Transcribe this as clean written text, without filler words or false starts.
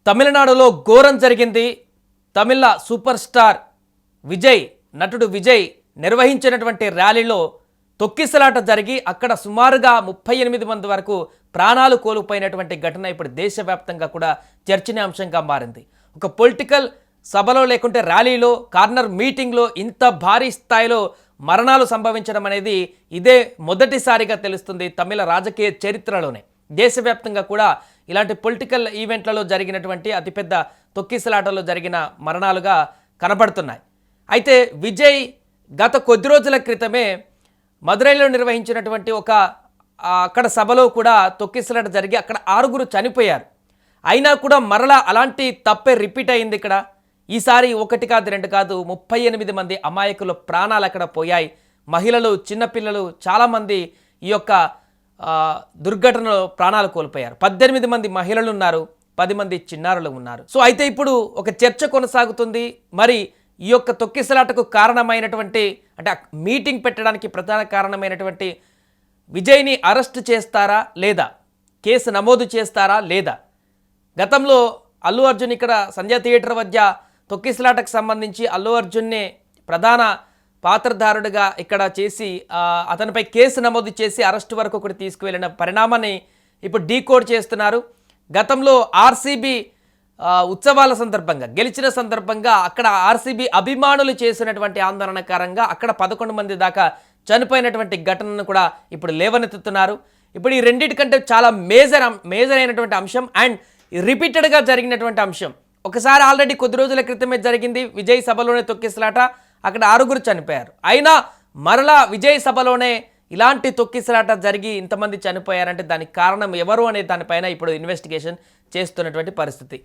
తమిళనాడులో ఘోరం జరిగింది. తమిళ సూపర్ స్టార్ విజయ్, నటుడు విజయ్ నిర్వహించినటువంటి ర్యాలీలో తొక్కిసలాట జరిగి అక్కడ సుమారుగా 38 మంది వరకు ప్రాణాలు కోల్పోయినటువంటి ఘటన ఇప్పుడు దేశవ్యాప్తంగా కూడా చర్చనీయాంశంగా మారింది. ఒక పొలిటికల్ సభలో లేకుంటే ర్యాలీలో, కార్నర్ మీటింగ్లో ఇంత భారీ స్థాయిలో మరణాలు సంభవించడం అనేది ఇదే మొదటిసారిగా తెలుస్తుంది తమిళ రాజకీయ చరిత్రలోనే. దేశవ్యాప్తంగా కూడా ఇలాంటి పొలిటికల్ ఈవెంట్లలో జరిగినటువంటి అతిపెద్ద తొక్కిసలాటలో జరిగిన మరణాలుగా కనబడుతున్నాయి. అయితే విజయ్ గత కొద్ది రోజుల క్రితమే మదురైలో నిర్వహించినటువంటి అక్కడ సభలో కూడా తొక్కిసలాట జరిగి అక్కడ 6 చనిపోయారు. అయినా కూడా మరలా అలాంటి తప్పే రిపీట్ అయింది ఇక్కడ. ఈసారి 1 కాదు 2 కాదు 38 మంది అమాయకుల ప్రాణాలు అక్కడ పోయాయి. మహిళలు, చిన్నపిల్లలు చాలామంది ఈ యొక్క దుర్ఘటనలో ప్రాణాలు కోల్పోయారు. 18 మంది మహిళలు ఉన్నారు, 10 మంది చిన్నారులు ఉన్నారు. సో అయితే ఇప్పుడు ఒక చర్చ కొనసాగుతుంది. మరి ఈ యొక్క తొక్కిసలాటకు కారణమైనటువంటి, అంటే మీటింగ్ పెట్టడానికి ప్రధాన కారణమైనటువంటి విజయ్ని అరెస్ట్ చేస్తారా లేదా, కేసు నమోదు చేస్తారా లేదా? గతంలో అల్లు అర్జున్ ఇక్కడ సంజయ్ థియేటర్ వద్ద తొక్కిసలాటకు సంబంధించి అల్లు అర్జున్నే ప్రధాన పాత్రధారుడిగా ఇక్కడ చేసి అతనిపై కేసు నమోదు చేసి అరెస్ట్ వరకు కూడా తీసుకువెళ్ళిన పరిణామాన్ని ఇప్పుడు డీకోడ్ చేస్తున్నారు. గతంలో ఆర్సీబీ ఉత్సవాల సందర్భంగా, గెలిచిన సందర్భంగా అక్కడ ఆర్సీబీ అభిమానులు చేసినటువంటి ఆందోళనకారంగా అక్కడ 11 మంది దాకా చనిపోయినటువంటి ఘటనను కూడా ఇప్పుడు లేవనెత్తుతున్నారు. ఇప్పుడు ఈ రెండింటికంటే చాలా మేజర్ అయినటువంటి అంశం అండ్ రిపీటెడ్గా జరిగినటువంటి అంశం. ఒకసారి ఆల్రెడీ కొద్ది రోజుల క్రితమే జరిగింది విజయ్ సభలోనే తొక్కిసలాట, అక్కడ 6 చనిపోయారు. అయినా మరలా విజయ్ సభలోనే ఇలాంటి తొక్కిసలాట జరిగి ఇంతమంది చనిపోయారంటే దానికి కారణం ఎవరు అనే దానిపైన ఇప్పుడు ఇన్వెస్టిగేషన్ చేస్తున్నటువంటి పరిస్థితి.